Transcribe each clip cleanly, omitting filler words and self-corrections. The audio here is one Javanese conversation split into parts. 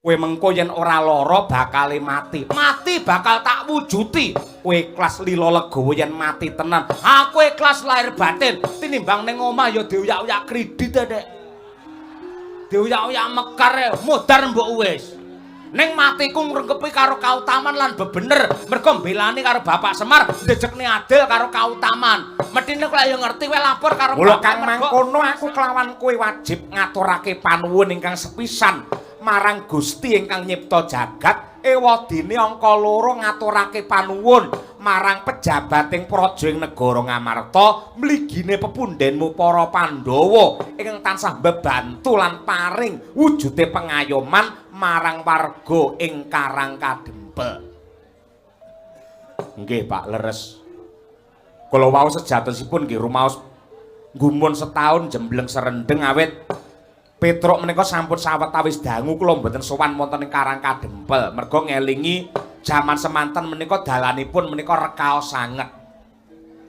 Kowe mengko yen ora lara bakal mati. Mati bakal tak wujuti. Kowe ikhlas lila legawa yen mati tenan. Aku ikhlas lahir batin. Tinimbang ning omah ya dioyak-oyak kredit Dek. Dioyak-oyak mekar modar mbok wis. Ning matiku ngrengkepi karo kautaman lan bebener. Mergo mbelani karo Bapak Semar, ndejekne adil karo kautaman. Medine kowe ya ngerti kowe lapor karo Mula kang mangkono aku kelawan kowe wajib ngaturake panuwun ingkang sepisan marang Gusti ingkang nyipta jagat. Ewadine angka 2 ngaturake panuwun marang pejabating praja ing negara Ngamarta mligine pepundhenmu para Pandhawa ingkang tansah mbebantu lan paring wujude pengayoman marang warga ing Karang Kadempel. Nggih Pak leres. Kula wau sejatosipun nggih rumaos nggumun setahun jembleng serendeng awit Petruk menika sampun sawetawis dangu kula mboten sowan wonten ing Karang Kadempel merga ngelingi jaman semanten menika dalanipun menika rekaos sanget.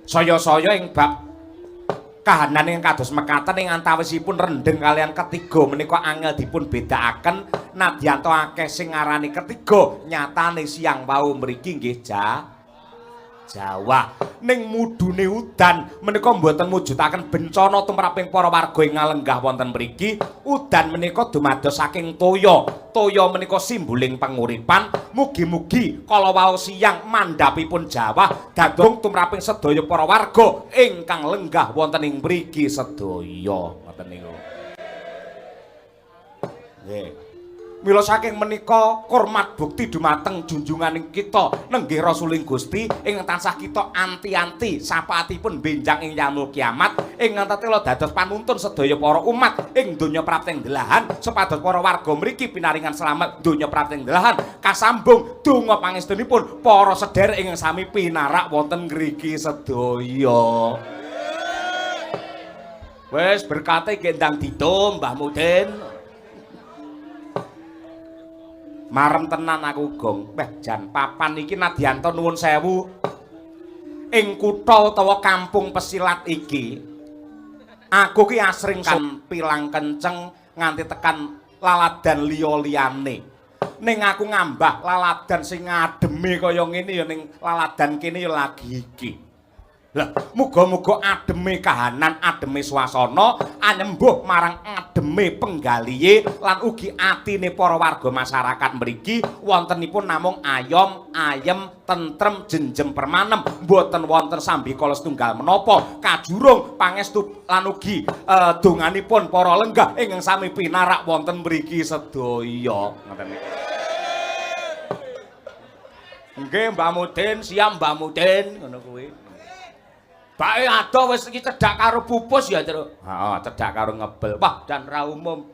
Saya-saya ing bab kahanan ing kados mekaten ing antawisipun rendeng kalian ketiga menika angel dipun bedakaken nadyanto akeh sing ngarani ketiga nyatane siang wau mriki nggih Jawa ning mudune udan menika mboten mujudaken bencana tumraping para warga ing ngalenggah wonten mriki. Udan menika dumados saking toya. Toya menika simboling panguripan. Mugi-mugi kala wau siang mandhapipun Jawa dadung tumraping sedaya para warga ingkang lenggah wonten ing mriki sedaya. Ngoten niku. Nggih. Mila saking menika kurmat bukti dumateng junjunganing kita nenggih Rasuling Gusti ing tansah kita anti-anti sapaatipun benjang ing yamul kiamat ing tetela dados panuntun sedaya para umat ing donya prapting delahan supados para warga mriki pinaringan slamet donya prapting delahan kasambung donga pangestunipun para sedherek ing sami pinarak wonten ngriki sedaya. Wis berkate gendang ditum Mbah Mudin. Marem tenan aku gong. Jan papan iki nadyanto nuwun sewu. Ing kutha utawa kampung pesilat iki aku ki asring kan pilang kenceng nganti tekan laladan liya-liyane. Ning aku ngambah laladan sing ademe kaya ngene ya ning laladan kene ya lagi iki. Lah, muga-muga ademe kahanan, ademe swasana anyembuh marang ademe penggalihe lan ugi atine para warga masyarakat mriki wontenipun namung ayom, ayem, tentrem, jenjem permanem, mboten wonten sambikala setunggal menapa kajurung pangestu lan ugi donganipun para lenggah ingkang sami pinarak wonten mriki sedaya. Ngoten niku. Nggih, Mbah Mudin, siam Mbah Mudin, ngono kuwi. Bae ado wis iki cedhak karo pupus ya, Tru. Heeh, cedhak karo ngebel. Wah, dan ra umum.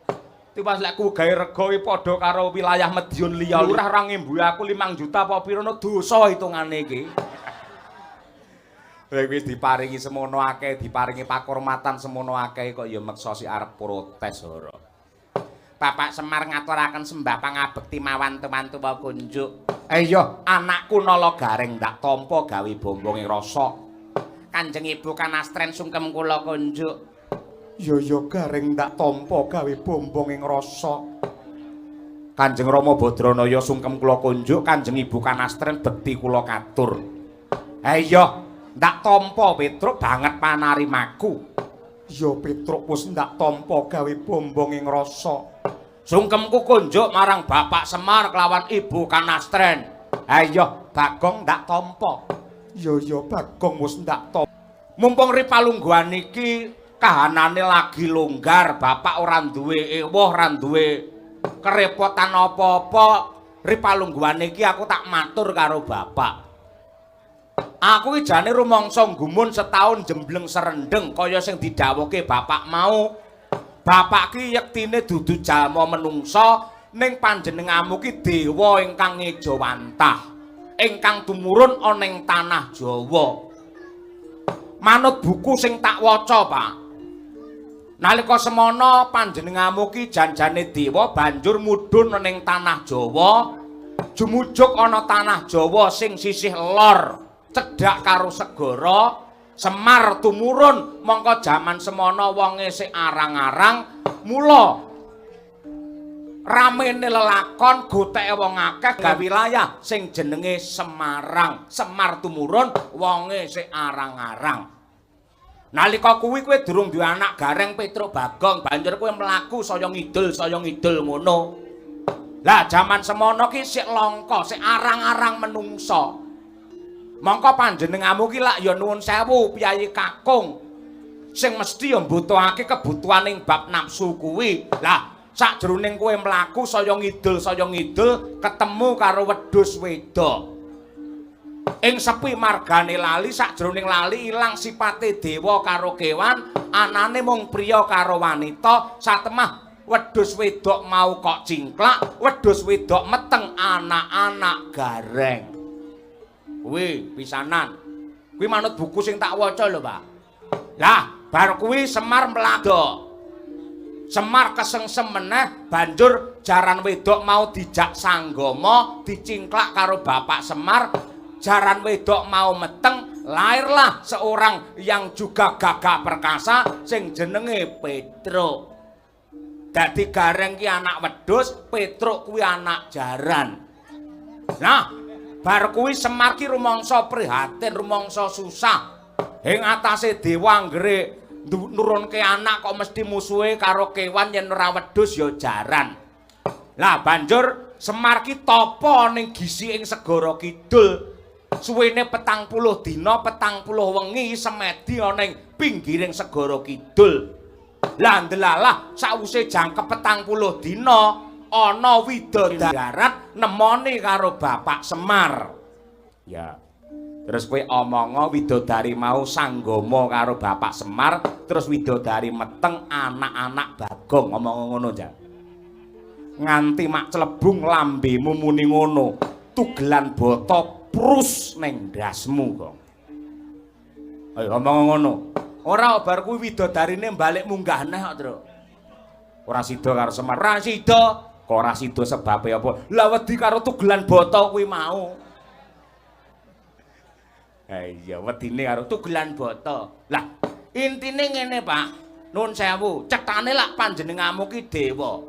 Tiwas lek ku gawe rega iki padha karo wilayah Madiun liya. Lurah ra ngimbu aku 5 juta apa pira dosa hitungane iki. Lek wis diparingi semono akeh, diparingi pakurmatan semono akeh kok ya meksa si arep protes ora. Bapak Semar ngaturaken sembah pangabekti mawan tuman-tuwa kunjuk. Iya, anakku nala garing ndak tampa gawe bombonge rasa. Kanjeng Ibu Kanastren sungkem kula kunjuk. Ya garing ndak tampa gawe bombong ing rasa. Kanjeng Rama Badranaya sungkem kula kunjuk, Kanjeng Ibu Kanastren bekti kula katur. Iya, ndak tampa Petruk banget panarimaku. Ya Petruk wis ndak tampa gawe bombong ing rasa. Sungkemku kunjuk marang Bapak Semar kelawan Ibu Kanastren. Iya, Bagong ndak tampa. Ya Bagong wis ndak top. Mumpung ripalungguhan iki kahanane lagi longgar, bapak ora duwe ewuh, ora duwe kerepotan apa-apa. Ripalungguhan iki aku tak matur karo bapak. Aku iki jane rumangsa nggumun setahun jembleng serendeng kaya sing didhawuhke bapak mau. Bapak ki yektine dudu jalma menungsa ning panjenenganmu ki dewa ingkang ngejawantah. Ingkang tumurun ana ing tanah Jawa. Manut buku sing tak waca, Pak. Nalika semana panjenenganmu ki janjane dewa banjur mudhun ana ing tanah Jawa, jumujuk ana tanah Jawa sing sisih lor, cedhak karo segara, Semar tumurun mongko jaman semana wonge sik arang-arang, mula ramene lelakon goteke wong akeh gawe wilayah sing jenenge Semarang. Semar tumurun wonge sik arang-arang. Nalika kuwi kowe durung duwe anak Gareng Petruk Bagong, banjur kowe mlaku saya ngidul ngono. Lah jaman semono ki sik langka, sik arang-arang menungso. Mongko panjenenganmu ki lak ya nuwun sewu Piyayi Kakung. Sing mesti ya mbutuhake kebutuhaning bab nafsu kuwi. Lah sakjroning kowe mlaku saya ngidul ketemu karo wedhus wedok. Ing sepi margane lali sakjroning lali ilang sipate dewa karo kewan, anane mung priya karo wanita. Satemah wedhus wedok mau kok cingklak, wedhus wedok meteng anak-anak Gareng. Kuwi pisanan. Kuwi manut buku sing tak waca lho, Pak. Lah, bar kuwi Semar mladok. Semar kesengsem meneh banjur jaran wedok mau dijak sanggama dicingklak karo bapak Semar. Jaran wedok mau meteng, lahirlah seorang yang juga gagah perkasa sing jenenge Petruk. Dadi Gareng ki anak wedhus, Petruk kuwi anak jaran. Nah, bar kuwi Semar ki rumangsa prihatin, rumangsa susah. Ing atase dewa anggere nurunke anak kok mesti musuhe karo kewan yen ora wedhus ya jaran. Lah banjur Semar ki tapa ning gisi ing segara kidul. Suwene 40 dina 40 wengi semedi ana ing pinggiring segara kidul. Lah ndelalah sawise jangkep 40 dina ana widodari nemoni karo bapak Semar. Ya. Terus kowe omongo widodari mau sanggama karo bapak Semar, terus widodari meteng anak-anak Bagong, ngomong ngono ja. Nganti mak clebung lambemu muni ngono, tugelan bata prus ning ndasmu kok. Ayo ngomong ngono. Ora bar kuwi widodarine balik munggah neh kok, Truk. Ora sida karo Semar, ora sida. Kok ora sida sebabe apa? Lah wedi karo tugelan bata kuwi mau. Iya, wedine karo tugelan bata. Lah, intine ngene, Pak. Nuwun sewu, cetane lak panjenenganmu ki dewa.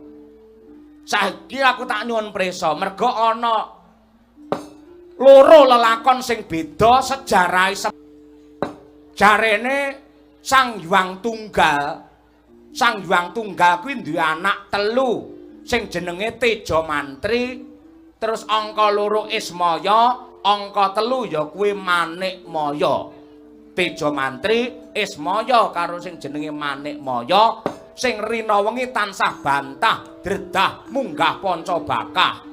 Saiki aku tak nyuwun prisa, merga ana loro lelakon sing beda sejarahe. Jarene Sang Hyang Tunggal. Sang Hyang Tunggal kuwi duwe anak telu sing jenenge Teja Mantri, terus angka 2 Ismaya, angka 3 ya kuwi Manikmaya. Teja Mantri, Ismaya karo sing jenenge Manikmaya, sing rina wengi tansah bantah dredah munggah Pancabakah.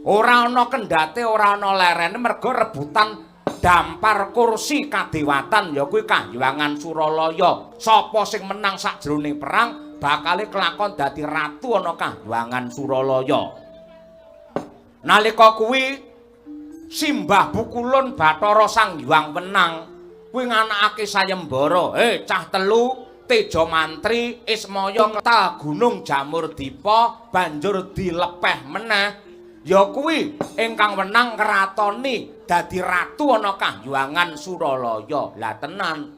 Ora ana kendhate, ora ana lerene merga rebutan dampar kursi kadewatan ya kuwi Kahyangan Suralaya. Sapa sing menang sakjroning perang bakale kelakon dadi ratu ana Kahyangan Suralaya. Nalika kuwi Simbah Bukulun Bathara Sang Hyang Wenang kuwi nganakake sayembara. Cah telu Teja Mantri, Ismaya ngetal Gunung Jamurdipa banjur dilepeh meneh. Ya kuwi ingkang wenang ngratoni dadi ratu ana Kahyangan Suralaya. Lah tenan.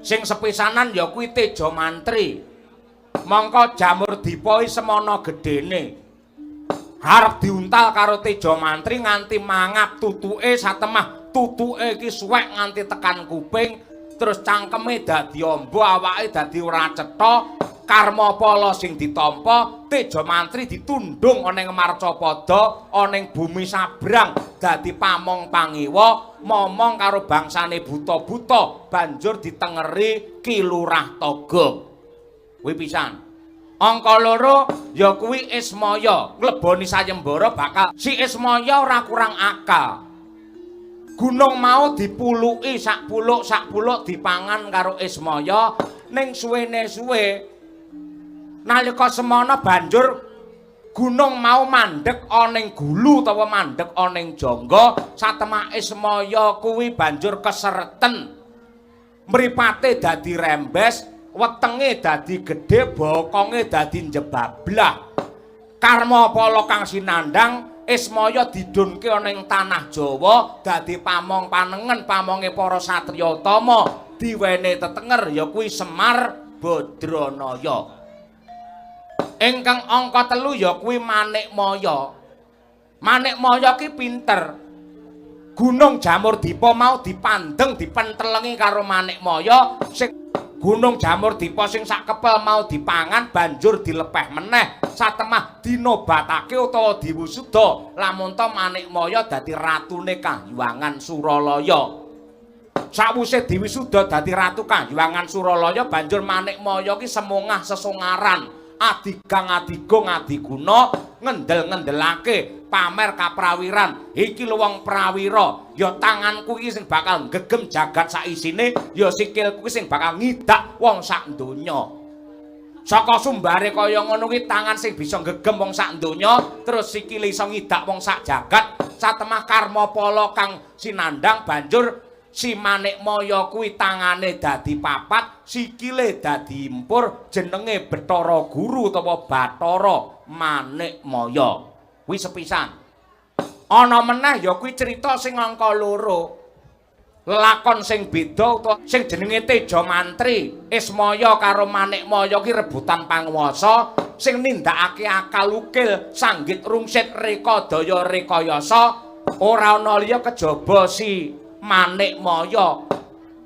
Sing sepisanan ya kuwi Teja Mantri. Mangka Jamurdipa semana gedene. Harep diuntal karo Teja Mantri nganti mangap tutuke satemah tutuke iki suwek nganti tekan kuping, terus cangkeme dadi amba, awake dadi ora cetha. Karma pala sing ditampa, Teja Mantri ditundung ana ing Marcapada, ana ing bumi sabrang dadi pamong pangiwa, momong karo bangsane buta-buta, banjur ditengeri Ki Lurah Togog. Kuwi pisan. Angka 2 ya kuwi Ismaya, ngleboni sayembara bakal si Ismaya ora kurang akal. Gunung mau dipuluki sak puluk dipangan karo Ismaya, ning suwene-suwe nalika semana banjur gunung mau mandheg ana ing gulu utawa mandheg ana ing jangga. Satemah Ismaya kuwi banjur kesereten, mripate dadi rembes, wetenge dadi gedhe, bokonge dadi njebablah. Karma pala kang sinandhang, Ismaya didunke ana ing tanah Jawa dadi pamong panengen pamonge para satriya utama, diwene tetenger ya kuwi Semar Badranaya. Ingkang angka 3 ya kuwi Manikmaya. Manikmaya ki pinter. Gunung Jamurdipa mau dipandeng dipentelengi karo Manikmaya, sing Gunung Jamurdipa sing sak kepel mau dipangan banjur dilepeh meneh satemah dinobatake utawa diwusuda lamun ta Manikmaya dadi ratune Kahyangan Suralaya. Sawise diwisuda dadi ratu Kahyangan Suralaya banjur Manikmaya ki semungah sesungaran adigang-adigung adiguna ngendel-ngendelake pamer kaprawiran iki lho wong prawira ya tanganku iki sing bakal gegem jagat sak isine ya sikilku sing bakal ngidak wong sak donya saka sumbare kaya ngono kuwi tangan sing bisa gegem wong sak donya terus sikile iso ngidak wong sak jagat satemah karma pala kang sinandang banjur si Manikmaya kuwi tangane dadi papat, sikile dadi impur, jenenge Bathara Guru utawa Bathara Manikmaya. Kuwi sepisan. Ana meneh ya kuwi crita sing angka 2. Lakon sing beda utawa sing jenenge Teja Mantri, Ismaya karo Manikmaya ki rebutan panguwasa, sing nindakake akal ukil, sanggit rungsit reka daya rekayasa, ora ana liya kejaba si Manikmaya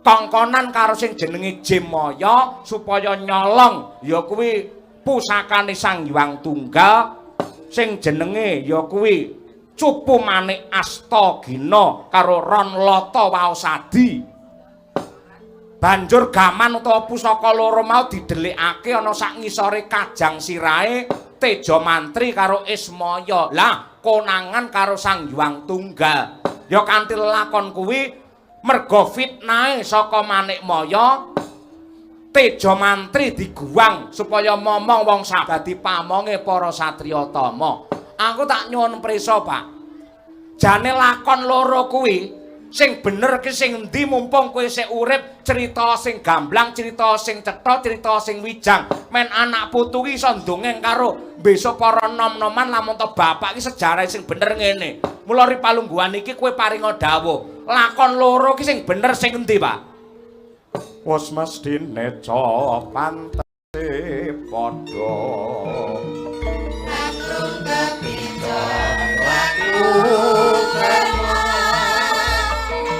kongkonan karo sing jenenge Jemaya supaya nyolong ya kuwi pusakane Sang Hyang Tunggal sing jenenge ya kuwi Cupu Manik Astagina karo Ron Lata Waosadi. Banjur gaman utawa pusaka loro mau didelikake ana sak ngisore kajang sirahe Teja Mantri karo Ismaya. Lah konangan karo Sang Hyang Tunggal. Ya kanthi lakon kuwi merga fitnahe saka Manikmaya Teja Mantri diguwang supaya momong wong sak dadi pamonge para satriya tama. Aku tak nyuwun prisa, Pak. Jane lakon loro kuwi sing bener ki sing endi mumpung kowe isih urip, cerita sing gamblang, cerita sing cetha, cerita sing wijang. Men anak putu ki iso ndongeng karo besok para nom-noman lamun to bapak ki sejarah sing bener ngene. Mula ripalungguhan iki kowe paringa dawuh. Lakon loro ki sing bener sing endi, Pak? Wes mestine pantese padha. Atur kapita waktu kena.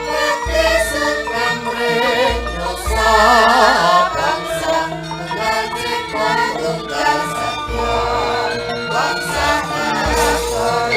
Pati sukamring dosa bangsa ngaji tunggal satya bangsa Nagara.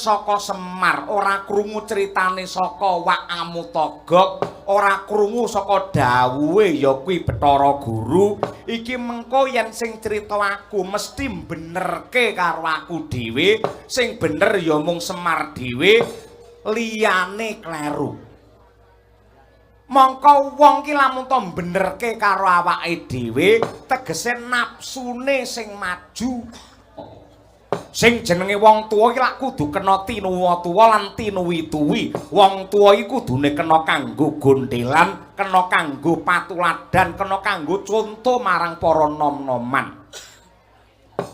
Saka Semar ora krungu critane saka Wak Amutagog, ora krungu saka dawuhe ya kuwi Bathara Guru. Iki mengko yen sing crita aku mesti benerke karo aku dhewe, sing bener ya mung Semar dhewe, liyane kleru. Mongko wong ki lamun to benerke karo awake dhewe, tegese napsune sing maju. Sing jenenge wong tuwa iki lak kudu kena tinuwa tuwa lan tinuwi tuwi. Wong tuwa iki kudune kena kanggo gondhelan, kena kanggo patuladan, kena kanggo conto marang para nom-noman.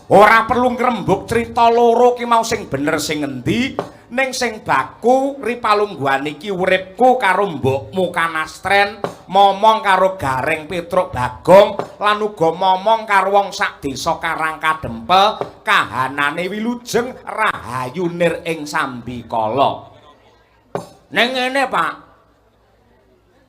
Ora perlu ngrembug crita loro ki mau sing bener sing endi, ning sing baku ripalungguhan iki uripku karo mbokmu Kanastren, momong karo Gareng Petruk Bagong, lan uga momong karo wong sak desa Karangkadempel, kahanane wilujeng rahayu nir ing Sambikala. Ning ngene, Pak.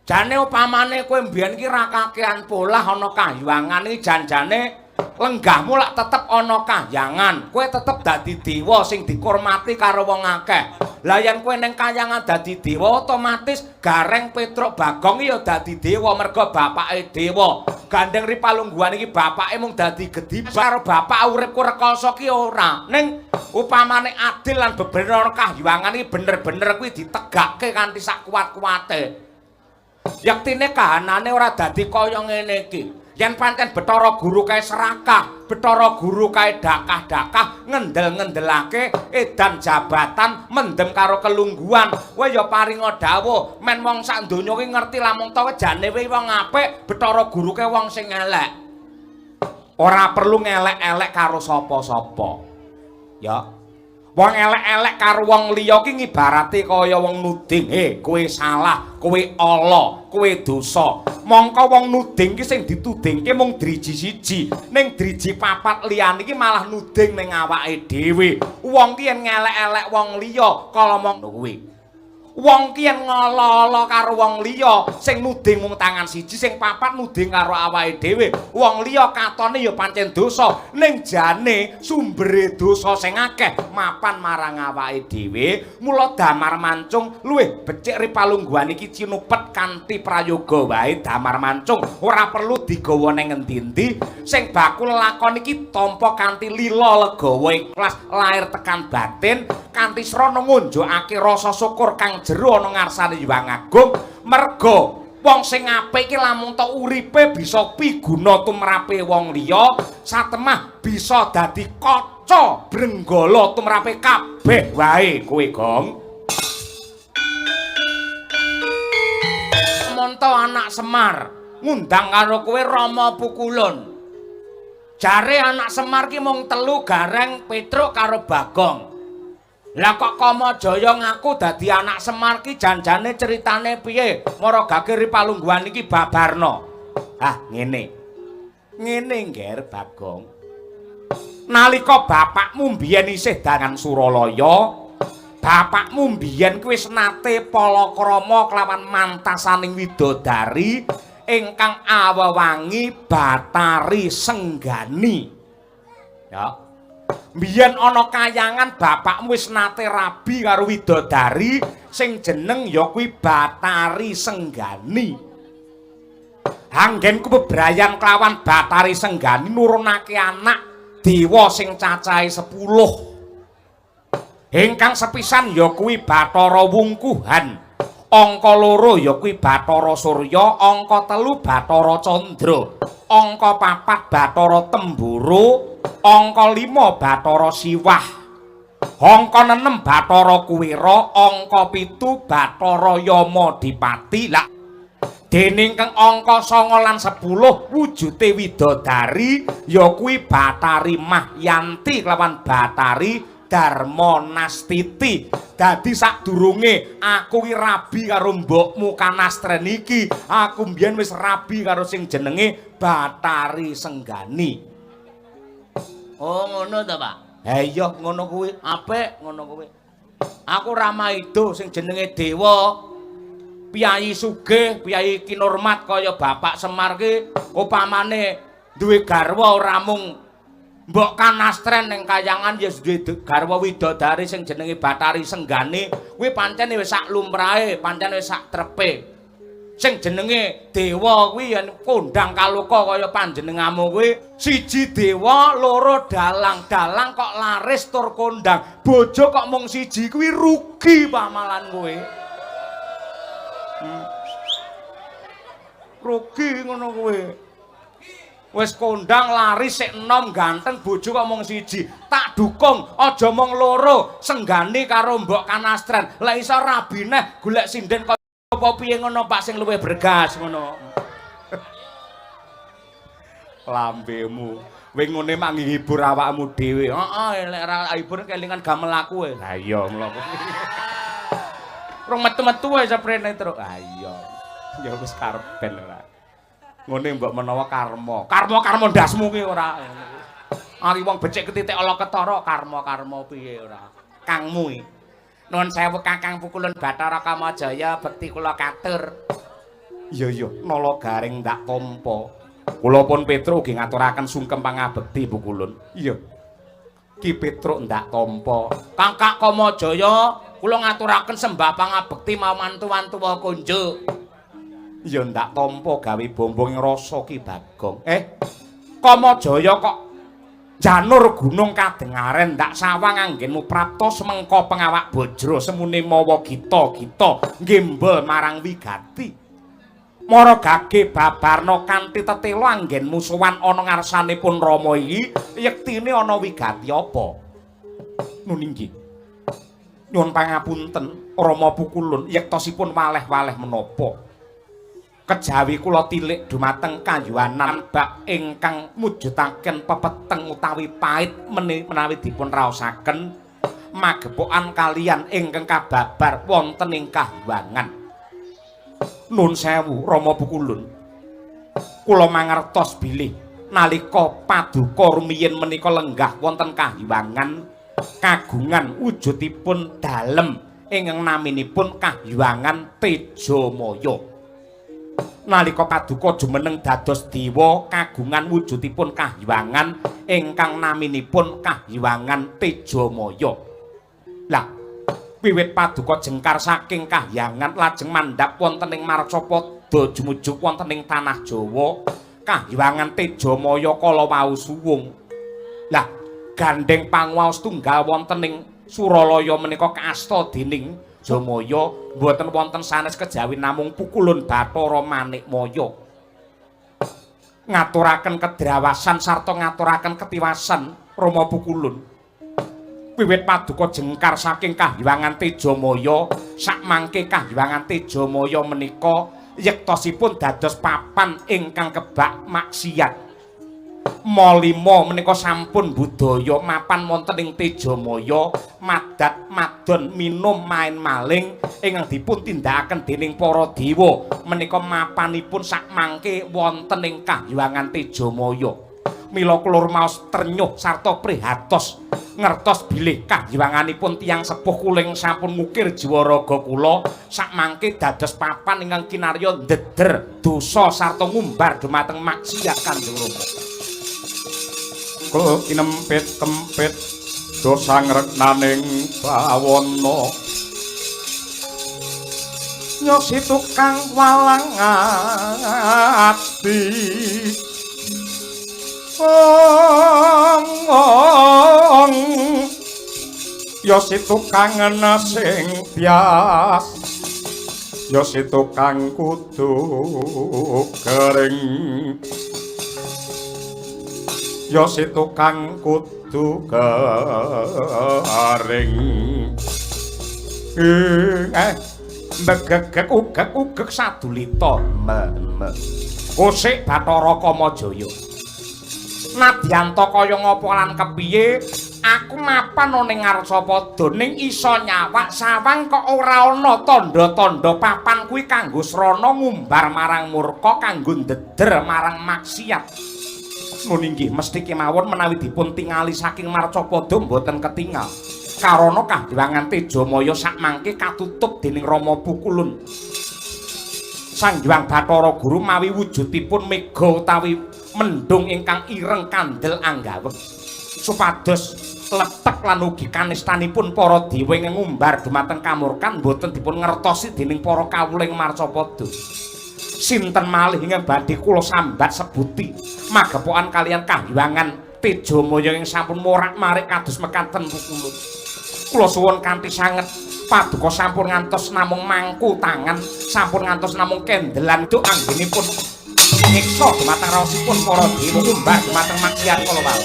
Jane upamane kowe mbiyen ki ra kakehan polah ana kahyangan iki janjane lenggahmu lak tetep ana kahyangan, kowe tetep dadi dewa sing dikurmati karo wong akeh. Lah yen kowe ning kahyangan dadi dewa otomatis Gareng Petruk Bagong ya dadi dewa merga bapake dewa. Gandeng ripalungguhan iki bapake mung dadi gedhi karo bapak uripku rekoso ki ora. Ning upamane adil lan bebener ana kahyangan iki bener-bener kuwi ditegakke kanthi sak kuat-kuate. Yektine kahanane ora dadi kaya ngene iki. Yen pancen Bathara Guru kae serakah, Bathara Guru kae dakah-dakah ngendel-ngendelake edan jabatan mendem karo kelungguhan. Kowe ya paringa dawuh, men wong sak donya ki ngerti lamun to jane kowe wong apik, Bathara Guru kae wong sing elek. Ora perlu ngelek-elek karo sapa-sapa. Ya. Wong elek-elek karo wong liya ki ngibarate kaya wong nuding, kowe salah, kowe ala, kowe dosa. Mongko wong nuding ki sing ditudingke mung driji siji, ning driji papat liyane ki malah nuding ning awake dhewe. Wong ki yen ngelek-elek wong liya kala mong kuwi. Wong ki yen ngolo-olo karo wong liya, sing nuding mung tangan siji, sing papat nuding karo awake dhewe. Wong liya katone ya pancen dosa, ning jane sumbere dosa sing akeh mapan marang awake dhewe. Mula damar mancung luwih becik ripalungguhan iki cinupet kanthi prayoga wae damar mancung. Ora perlu digawa ning endi-endi. Sing bakul lakon iki tampa kanthi lila legawa ikhlas lahir tekan batin kanthi srana ngunjukake rasa syukur kang jero ana ngarsane Hyang Agung. Merga wong sing apik iki lamun tok uripe bisa piguna tumrape wong liya, satemah bisa dadi kaca brenggala tumrape kabeh wae kowe Gong. Monto anak Semar ngundang karo kowe Rama Pukulun. Jare anak Semar ki mung telu Gareng, Petruk karo Bagong. Lah kok Kamajaya ngaku dadi anak Semar ki janjane ceritane piye? Maragake ripalungguhan iki babarna. Ah, ngene. Ngene ngger Bagong. Nalika bapakmu mbiyen isih dangan Suralaya, bapakmu mbiyen kuwi wis nate palakrama kelawan mantasaning widodari ingkang awewangi Batari Senggani. Ya. Mbiyen ana kayangan bapakmu wis nate rabi karo widodari sing jeneng ya kuwi Batari Senggani. Anggenku bebrayan kelawan Batari Senggani nurunake anak dewa sing cacahe 10. Ingkang sepisan ya kuwi Bathara Wungkuhan, angka 2 ya kuwi Bathara Surya, angka 3 Bathara Candra, angka 4 Bathara Temburu, angka 5 Bathara Siwah, angka 6 Bathara Kuwira, angka 7 Bathara Yamadipati. Lah dening kang angka 9 lan 10 wujude widodari ya kuwi Batari Mahyanti kelawan Batari Darmanastiti. Dadi sadurunge aku ki rabi karo mbokmu Kanastren iki, aku mbiyen wis rabi karo sing jenenge Batari Senggani. Oh ngono ta, Pak? Ha iya ngono kuwi, apik ngono kuwi. Aku Ramaido sing jenenge dewa, piyai sugih, piyai kinurmat kaya Bapak Semar ki upamane duwe garwa ora mung Mbok Kanastren ning kayangan ya duwe garwa widodari sing jenenge Batari Senggani, kuwi pancen wis sak lumrahe, pancen wis sak trepe. Sing jenenge dewa kuwi yen kondang kaloka kaya panjenenganmu kuwi, siji dewa, loro dalang-dalang kok laris tur kondang. Bojo kok mung siji kuwi rugi pamalan kowe. Rugi ngono kowe. Wis kondang laris sik enom ganteng bojo kok mung siji. Tak dukung aja mung loro, Senggani karo Mbok Kanastren. Lah iso rabi neh golek sinden kaya apa piye ngono Pak sing luwih bergas ngono. Lambemu. Kowe ngene mak ngihibur awakmu dhewe. Heeh, lek ora hibur kelingan gamelaku kowe. Lah iya mula. Rong metu-metu wae saprene terus. Ah iya. Ya wis karben ora. Ngene mbok menawa karma. Karma ndasmu ki ora. Ali wong becik ketitik ala ketara karma piye ora. Kangmu iki. Nuwun sewu Kakang Pukulun Bathara Kamajaya, bekti kula katur. Iya iya, nala garing ndak tampa. Kula pun Petruk ugi ngaturaken sungkem pangabekti Pukulun. Iya. Ki Petruk ndak tampa. Kakang Kamajaya, kula ngaturaken sembah pangabekti mawantu-wantu kunjuk. Ya ndak tampa gawe bombong rasa Ki Bagong. Kamajaya kok janur gunung kadengaren ndak sawang anggenmu prapta semengko pengawak bajra semune mawa gita-gita nggembel marang wigati. Maragake babarna kanthi tetelo anggenmu sowan ana ngarsanipun Rama iki, yektine ana wigati apa? Nun inggih. Nyuwun pangapunten Rama Pukulun, yektosipun waleh-waleh menapa? Kejawi kula tilik dumateng kayuwanan bak ingkang mujudaken pepeteng utawi pait menawi dipun raosaken magepokan kalian ingkang kababar wonten ing Kahyangan. Nun sewu Rama Pukulun. Kula mangertos bilih nalika paduka rumiyin menika lenggah wonten Kahyangan kagungan wujudipun dalem ingkang naminipun Kahyangan Tejamaya. Nalika paduka jumeneng dados dewa kagungan wujudipun Kahyangan ingkang naminipun Kahyangan Tejamaya. Lah, wiwit paduka jengkar saking Kahyangan lajeng mandhap wonten ing Marcapada jumujuk wonten ing tanah Jawa, Kahyangan Tejamaya kala wau suwung. Lah, gandeng panguwaos tunggal wonten ing Suralaya menika kaasta dening Jamaya mboten wonten sanes kejawi namung Pukulun Bathara Manikmaya. Ngaturaken kedrawasan sarta ngaturaken ketiwasan Rama Pukulun. Wiwit paduka jengkar saking Kahyangan Tejamaya, sakmangke Kahyangan Tejamaya menika yektosipun dados papan ingkang kebak maksiat. Molima menika sampun budaya mapan wonten ing Tejamaya, madat madon minum main maling ingkang dipun tindakaken dening para dewa menika mapanipun sakmangke wonten ing Kahyangan Tejamaya. Mila kula rumaos ternyuh sarta prihatos ngertos bilih kahyanganipun tiyang sepuh kuling sampun ngukir jiwa raga kula sakmangke dados papan ingkang kinarya ndeder dosa sarta ngumbar dhumateng maksiat Kanjeng Rama. Kul kinempit-kempit dosa ngreknaning bawana Nyosi tukang walang ati ong ya si tukang sing bias ya si tukang kudu kering ya si tukang kudu kering begegek ugek sadulita Kosik Bathara Kamajaya. Nadyanto kaya ngapa lan kepiye aku mapan ning Ngarsapada ning isa nyawak sawang kok ora ana tandha-tandha papan kuwi kanggo srana ngumbar marang murka kanggo ndeder marang maksiat. Nun inggih mesti kemawon menawi dipun tingali saking Marcapada mboten ketingal. Karana Kahyangan Tejamaya sakmangke katutup dening Rama Pukulun. Sang Hyang Bathara Guru mawi wujudipun mega utawi mendung ingkang ireng kandel anggaweng. Supados letek lan ugi kanistanipun para dewa ing ngumbar dumateng kamurkan boten dipun ngertosi dening para kawuling Marcapada. Sinten malih ingkang badhe kula sambat sebuti magepokan kalian Kahyangan Tejamaya ing sampun morak-marik kados mekaten Pukulun. Kula suwun kanthi sanget paduka sampun ngantos namung mangku tangan, sampun ngantos namung kendelan duk anggenipun nyiksa dumateng raosipun para dewa ngumbar dumateng maksiat kala wau.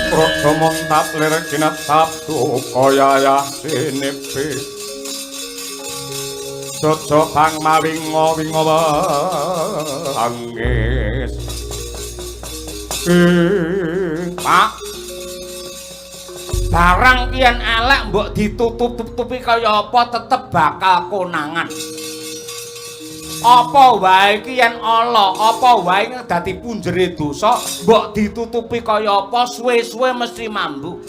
Rodo montat lir kinatap kaya ya sinepe Jojo bang mawingo angis Pak barang kian elek mbok ditutup-tutupi kaya apa tetep bakal konangan. Apa wae ki yen ala, apa wae dadi punjere dosa, mbok ditutupi kaya apa suwe-suwe mesti mambu.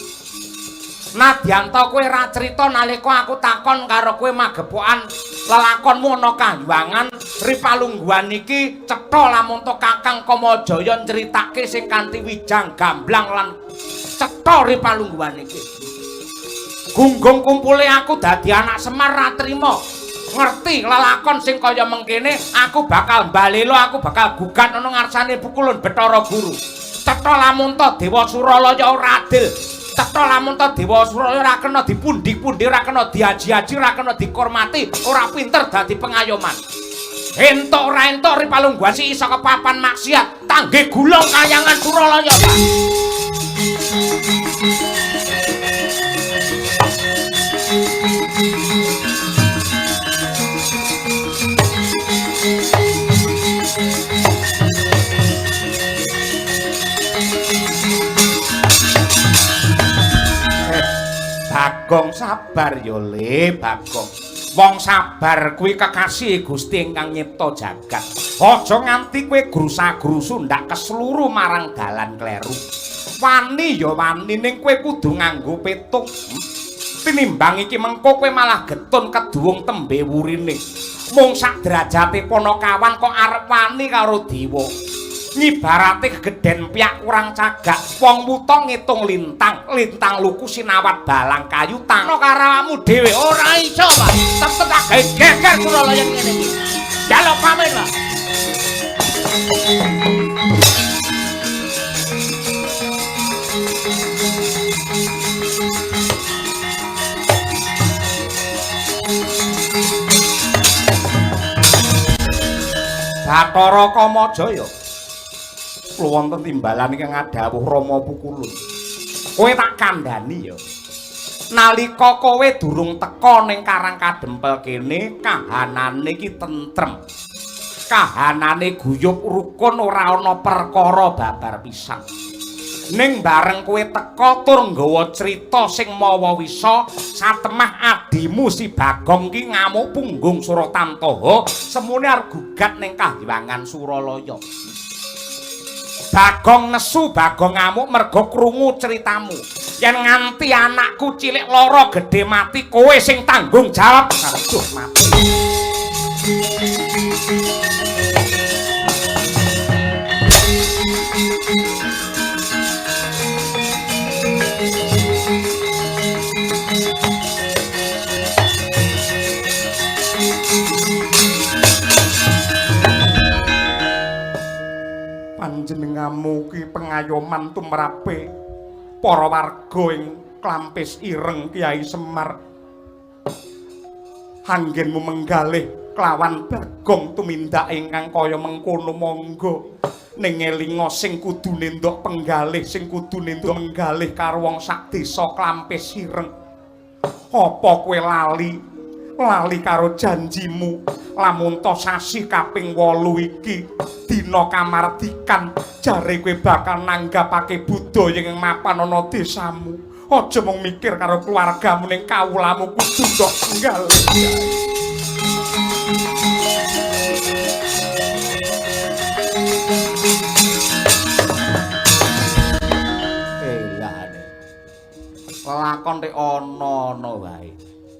Nadyanto kowe ra crita nalika aku takon karo kowe magepokan lelakonmu ana Kahyangan Ripalungguhan iki cetha lamun to Kakang Kamajaya nceritake sing kanthi wijang gamblang lan cetha Ripalungguhan iki. Gunggung kumpule aku dadi anak Semar ra trima. Ngerti lelakon sing kaya mengkene aku bakal mbalelo, aku bakal gugat ana ngarsane Pukulun Bathara Guru. Cetha lamun to Dewa Suralaya ora adil. Cetha lamun to Dewa Suralaya ora kena dipundi-pundi, ora kena diaji-aji, ora kena dikurmati, ora pinter dadi pengayoman. Entuk ora entuk Ripalungguhan si saka papan maksiat, tangge gulung Kahyangan Suralaya, Pak. Bagong sabar ya Le Bagong. Wong sabar kuwi kekasih Gusti ingkang nyipta jagat. Aja nganti kowe grusa-grusu ndak kesluru marang dalan kleru. Wani ya wani ning kowe kudu nganggo petung. Tinimbang iki mengko kowe malah getun keduwung tembe wurine. Mung sak derajate Panakawan kok arep wani karo dewa. Nyibarate gegeden piyak kurang cagak. Wong wuta ngitung lintang, lintang luku sinawat balang kayu tangno karo awakmu dhewe ora iso, Pak. Tetep tak gawe geger Suralaya ngene iki. Jaluk pamit, Pak. Bathara Kamajaya. Kula wonten timbalan ingkang ngadhawuh Rama Pukulun. Kowe tak kandhani ya. Nalika kowe durung teka ning Karang Kadempel kene, kahanane iki tentrem. Kahanane guyub rukun ora ana perkara babar pisan. Ning bareng kowe teka tur nggawa crita sing mawa wisa, satemah adimu si Bagong ki ngamuk punggung Suratamtaha, semune arep gugat ning Kahyangan Suralaya. Bagong nesu, Bagong ngamuk merga krungu critamu. Yen nganti anakku cilik lara gedhe mati, kowe sing tanggung jawab. Aduh, mati. Panjenenganmu ki pengayoman tumrape para warga ing Klampis Ireng Kyai Semar. Anggenmu menggalih klawan Bagong tumindak ingkang kaya mengkono monggo. Ning elinga sing kudune ndok penggalih, sing kudune ndok menggalih karo wong sak desa Klampis Ireng. Apa kowe lali karo janjimu lamun to sasi kaping 8 iki dina kamardikan jare kowe bakal nanggapake budaya ing mapan ana desamu. Aja mung mikir karo keluargamu ning kawulamu kudu ndok enggal. Lakon rek ana wae.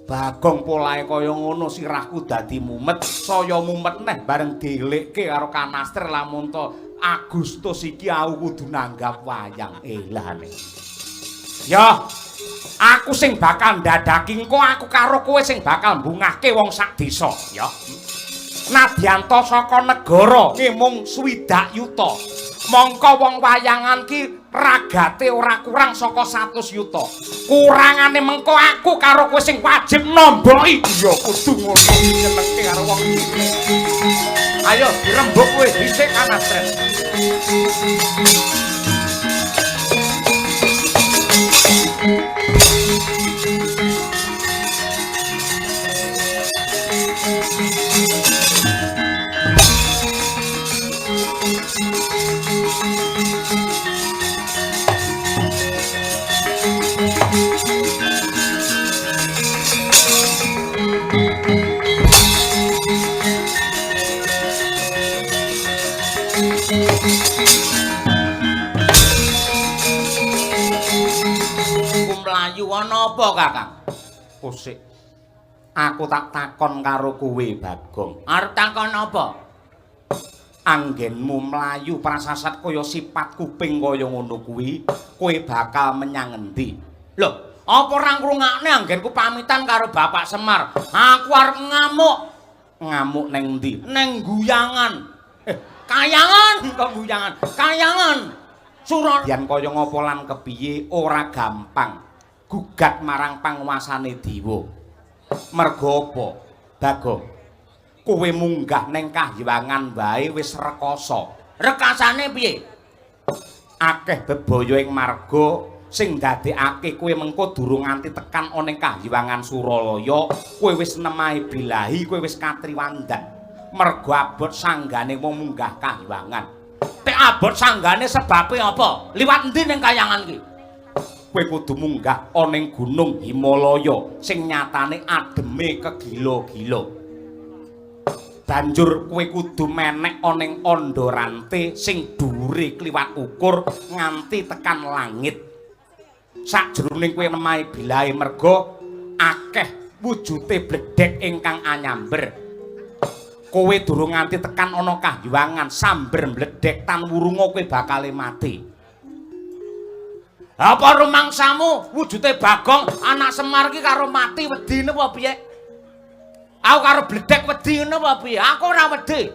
Bagong polahe kaya ngono sirahku dadi mumet, saya mumet neh bareng dilekke karo Kanastri lamun to Agustus iki aku kudu nanggap wayang. Elane. Ya, aku sing bakal ndadaki engko aku karo kowe sing bakal mbungahke wong sak desa, ya. Nadyanto saka negara mung 60 yuta. Mongko wong wayangan ki ragate ora kurang saka 100 yuta. Kurangane mengko aku karo kowe sing wajib nomboki. Ya kudu ngono nyenengke karo wong iki. Ayo dirembuk kowe dhisik Kanastri. Mlayu ana apa, Kakang? Kusik. Aku tak takon karo kowe, Bagong. Arep takon apa? Anggenmu mlayu prasasat kaya sipat kuping kaya ngono kuwi, kowe bakal menyang endi? Lho, apa ora ngrungokne anggenku pamitan karo Bapak Semar? Aku arep ngamuk. Ngamuk ning endi? Ning Guyangan. Kayangan kok Guyangan. Kayangan. Suralyan kaya ngapa lan kepiye ora gampang. Gugat marang panguwasane dewa. Merga apa? Bagong. Kowe munggah ning Kahyangan wae wis rekoso. Rekasane piye? Akeh bebaya ing marga sing ndadekake kowe mengko durung nganti tekan ana ing Kahyangan Suralaya, kowe wis nemahi bilahi, kowe wis katriwandan. Merga abot sanggane wong munggah Kahyangan. Tek abot sanggane sebabe apa? Liwat endi ning Kahyangan ki? kowe kudu munggah ana ing Gunung Himalaya sing nyatane ademe kegila-gila. Banjur kowe kudu menek ana ing Andorante sing dhuwure kliwat ukur nganti tekan langit. Sakjroning kowe nemahe bilahe merga akeh wujute bledhek ingkang anyamber. Kowe durung nganti tekan ana Kahyuwangan samber mbledhek tan wurunga kowe bakal mati. Apa rumangsamu wujute Bagong anak Semar ki karo mati wedi napa piye? Aku karo bledhek wedi napa piye? Aku ora wedi.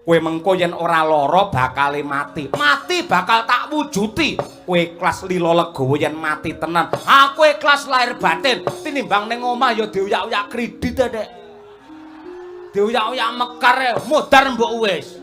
Kowe mengko yen ora lara bakal mati. Mati bakal tak wujuti. Kowe ikhlas lila legawa yen mati tenan. Aku ikhlas lahir batin tinimbang ning omah ya dioyak-oyak kredit Dek. Dioyak-oyak mekar modar mbok wis.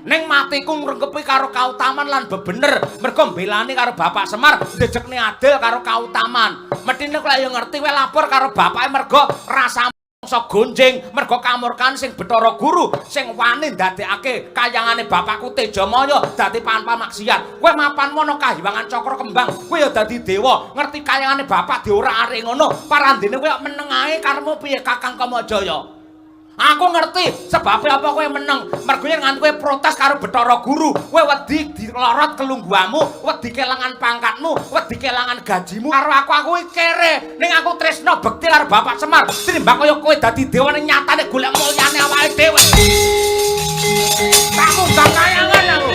Ning matiku ngrengkepi karo kautaman lan bebener mergo mbelani karo Bapak Semar ndejekne adil karo kautaman. Methine kok ya ngerti kowe lapor karo bapake mergo rasa mangsa gonjing mergo kamurkan sing Bathara Guru sing wani ndadekake kayangane bapakku Tejamaya dadi panpa maksiat. Kowe mapan mono Kahyuwangan Cakra Kembang kowe ya dadi dewa ngerti kayangane bapak di ora arek ngono parandene kowe meneng ae karemu piye Kakang Kamajaya. Aku ngerti sebabnya apa kowe meneng. Mergo yen nganti kowe protes karo Bathara Guru, kowe wedi dilorot kelungguhamu, wedi kelangan pangkatmu, wedi kelangan gajimu. Karo aku kere. Ning aku tresno bekti karo Bapak Semar. Tinimbang kaya kowe dadi dewa ning nyatane golek mulyane awake dhewe. Kamu gak kayangan aku.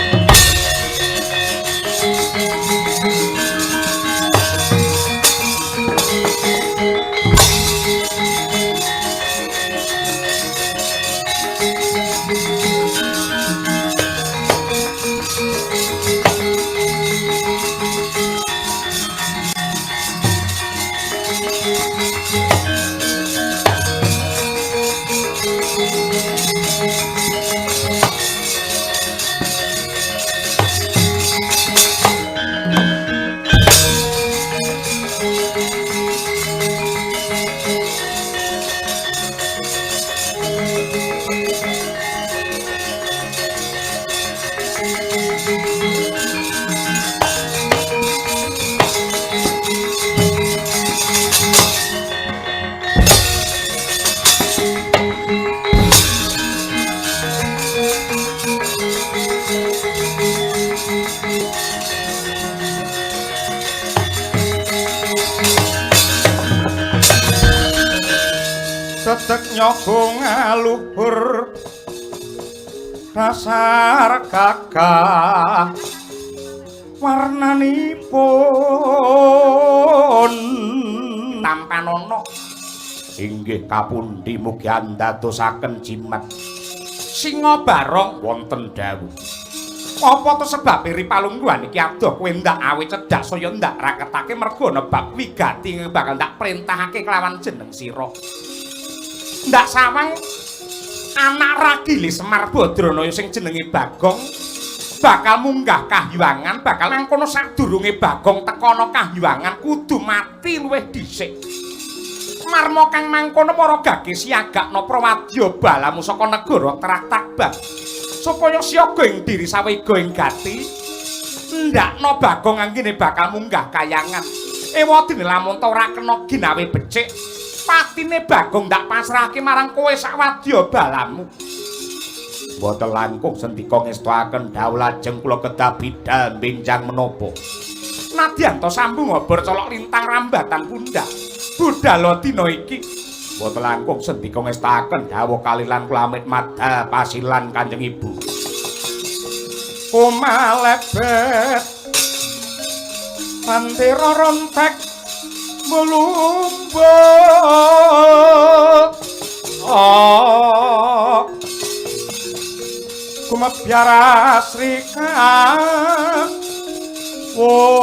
Tetek nyogo ngaluhur rasar gagah warnanipun Tampanono inggih kapundi mugi andadosaken jimat Singa Barong wonten dawuh. Apa to sebabe ripalungguhan iki adoh kowe ndak awe cedhak saya ndak raketake mergo nebak wigati bakal ndak perintahake kelawan jeneng sira. Ndak sawang anak ragile Semar Badranaya sing jenenge Bagong bakal munggah Kahyuwangan, bakal nang kono sadurunge Bagong tekono Kahyuwangan kudu mati luwih dhisik. Marma kang mangkono para gage siagakna prawadya balamu saka negara Traktakbah supaya siaga ing diri sawega ing gati ndakna Bagong anggene bakal munggah kayangan. Ewadene lamun ta ora kena ginawe becik patine Bagong ndak pasrahke marang kowe sawadya balamu. Mboten langkung sendika ngestuaken dawuh lajeng kula kedah bidhal benjang menapa. Nadyan to sambung obor colok lintang rambatan pundak. Budhal dina iki mboten langkung sendika ngestaken dawuh kalilan kula amit madhal pasilan Kanjeng Ibu. kumalebet pantera rontek melumba kumabyara srikan Oryan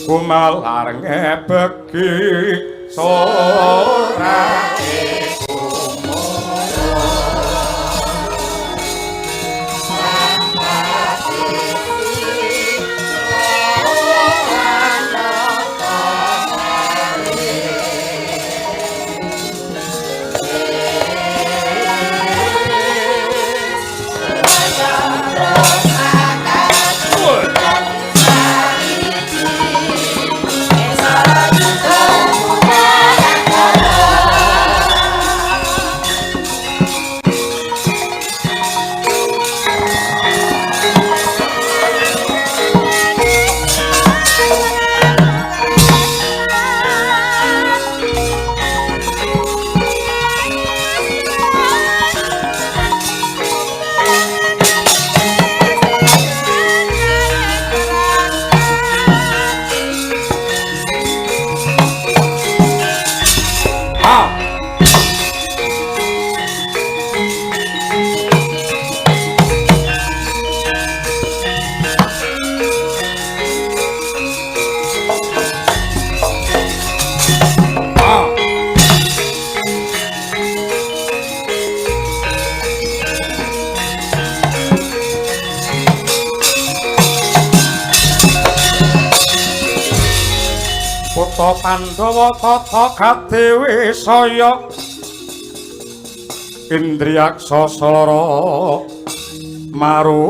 kumalar ngebeki sorake Tata Pandhawa tata gadewe saya Indriyaksa sara maruta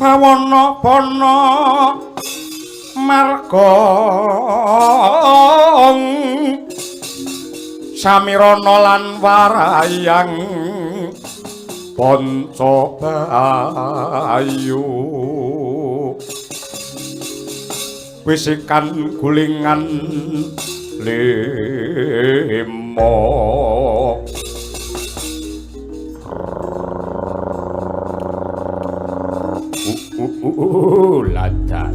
pawana-pana margong samirana lan warayang Pancabayu wisikan gulingan limo ladal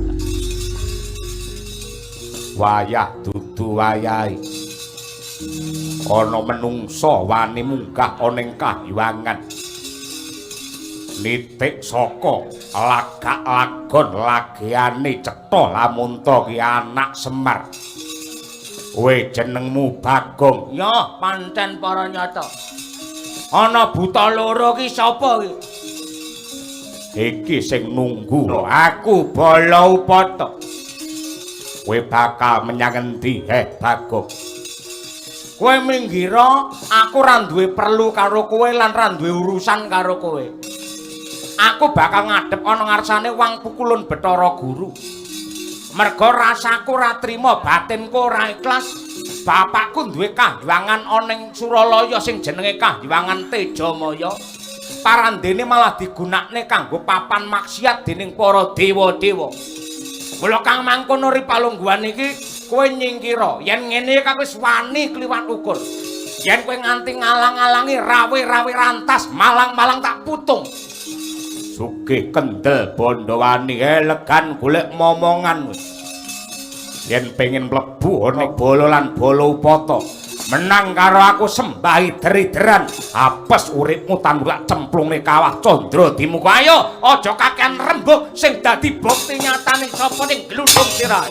wayah dudu wayahe ana menungsa wani munggah ana ing kahyangan nitik saka lagak-lagon lagiane cetha lamunta ki anak Semar. Kowe jenengmu Bagong. Ya, pancen para nyata. Ana buta loro ki sapa ki? Iki sing nunggu aku Balaupata. Kowe bakal menyang endi, Bagong? Kowe minggira aku ra duwe perlu karo kowe lan ra duwe urusan karo kowe. Aku bakal ngadep ana ngarsane Wang Pukulun Bathara Guru. Merga rasaku ra trima, batinku ora ikhlas. Bapakku duwe kahyangan ana ing Suralaya sing jenenge Kahyangan Tejamaya. Parandene malah digunakne kanggo papan maksiat dening para dewa-dewa. Mula kang mangkono ripalungguhan iki kowe nyingkira yen ngene iki wis wani kliwat ukur. Yen kowe nganti ngalang-alangi rawe-rawe rantas malang-malang tak putung. Sugih kendel Bandawani elegan golek momongan wis. Yen pengin mlebu ana bala lan Balaupata, menang karo aku sembahi derideran, apes uripmu tanggak cemplungne kawah Candra Dimuka. Ayo aja kakean rembug sing dadi bukti nyatane sapa ning glundung sirahe.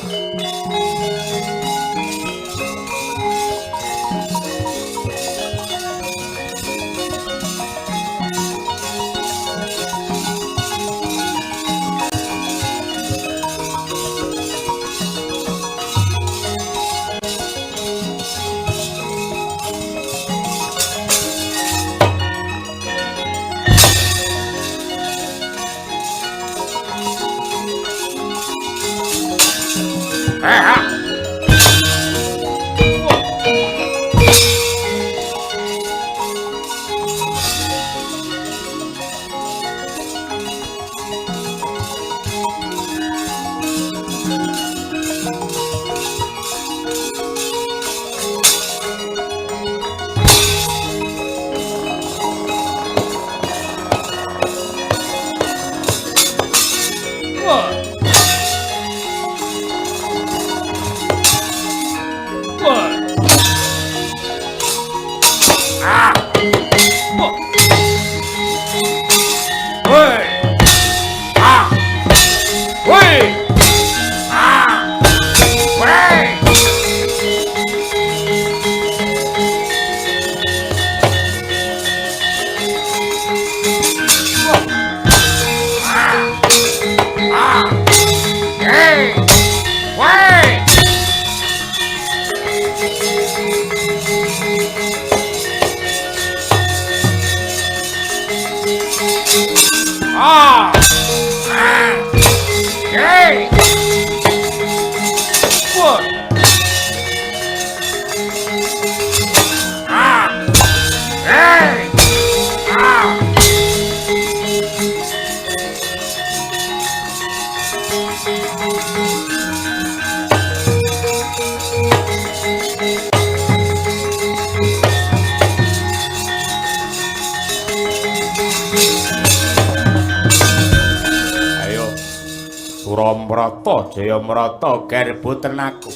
Suramrata Jayamrata garba tenaku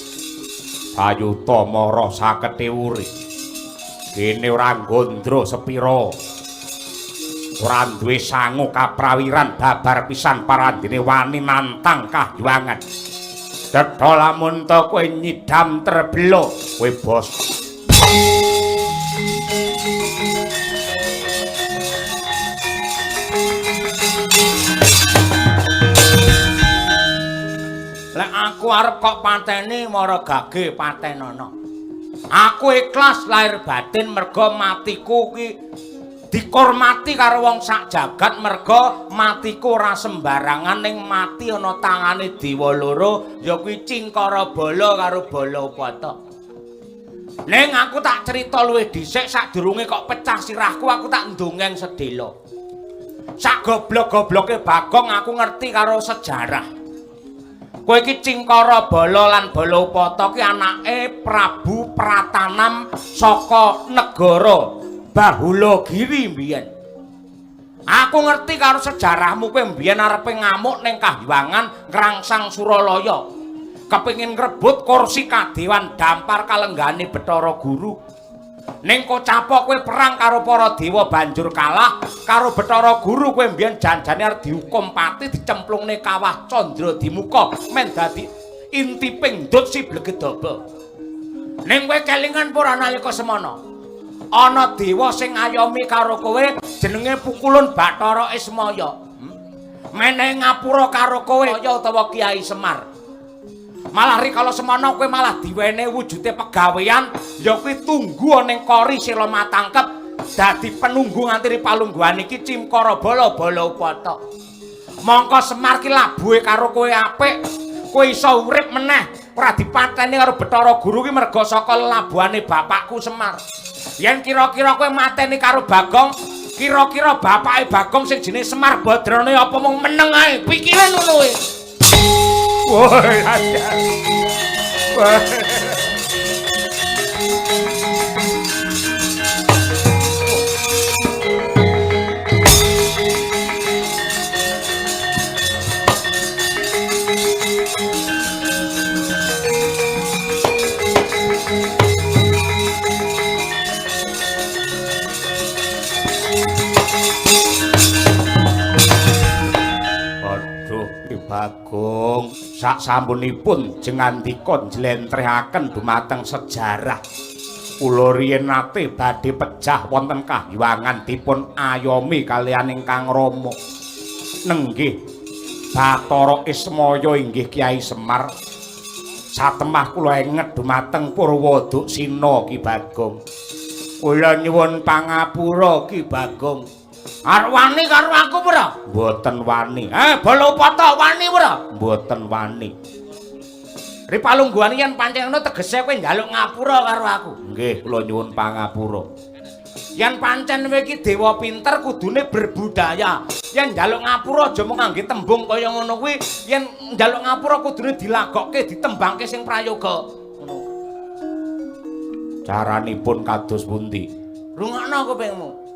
Ayuta mara sakete uri kene ora ngondro sepira ora duwe sangu kaprawiran babar pisan parandene wani nantang kahyangan cetha lamun ta kowe nyidam terbelo kowe bos Lek aku arep kok pateni mara gage patenono. Aku ikhlas lahir batin merga matiku ki dikurmati karo wong sak jagat merga matiku ora sembarangan ning mati ana tangane dewa loro ya kuwi Cingkara Bala karo Balapata. Ning aku tak crita luwih dhisik sadurunge kok pecah sirahku aku tak ndongeng sedhela. Sak goblok-gobloke Bagong aku ngerti karo sejarah. Kowe iki Cingkara Bala lan Balapata ki anake Prabu Pratanam saka negara Bahulagiri mbiyen. Aku ngerti karo sejarahmu kowe mbiyen arepe ngamuk ning Kahyangan ngrangsang Suralaya. Kepengin ngrebut kursi kadewan dampar kalenggane Bathara Guru. Ning Kocapa kowe perang karo para dewa banjur kalah karo Bathara Guru kowe mbiyen janjane arep dihukum pati dicemplungne kawah Candradimuka men dadi inti pingdut si Blegedaba. Ning kowe kelingan ora nalika semana ana dewa sing ayomi karo kowe jenenge Pukulun Bathara Ismaya. Menehi ngapura karo kowe utawa Kyai Semar. Malah rikala semana kowe malah diwenehi wujude pegawean ya kuwi tunggu ning kori sira matangkep dadi penunggu nganti palungguhan iki Cingkara Bala Balapata. Mongko Semar ki labuhe karo kowe apik, kowe iso urip meneh ora dipateni karo Bathara Guru ki merga saka labuhane bapakku Semar. Yen kira-kira kowe mateni karo Bagong, kira-kira bapake Bagong sing jenenge Semar Badrana apa mung meneng ae. Pikiran ngono kuwi. Woi, ada. Bagong sak sampunipun jengandika njlentrehaken dumateng sejarah. Kula riyen nate badhe pejah wonten Kahyangan dipun ayomi kaliyan ingkang Rama. Nenggih Bathara Ismaya inggih Kyai Semar. Satemah kula enget dumateng Purwadaksina Ki Bagong. Kula nyuwun pangapura Ki Bagong. Arep wani karo aku ora? Mboten wani. Balapata wani ora? Mboten wani. Ripalungguhan yen pancen ngono tegese kowe njaluk ngapura karo aku. Nggih, kula nyuwun pangapura. Yen pancen kowe iki dewa pinter kudune berbudaya. Yen njaluk ngapura aja mung ngangge tembung kaya ngono kuwi. Yen njaluk ngapura kudune dilagokke, ditembangke sing prayoga. Ngono. Caranipun kados pundi? Rungokno kupingmu.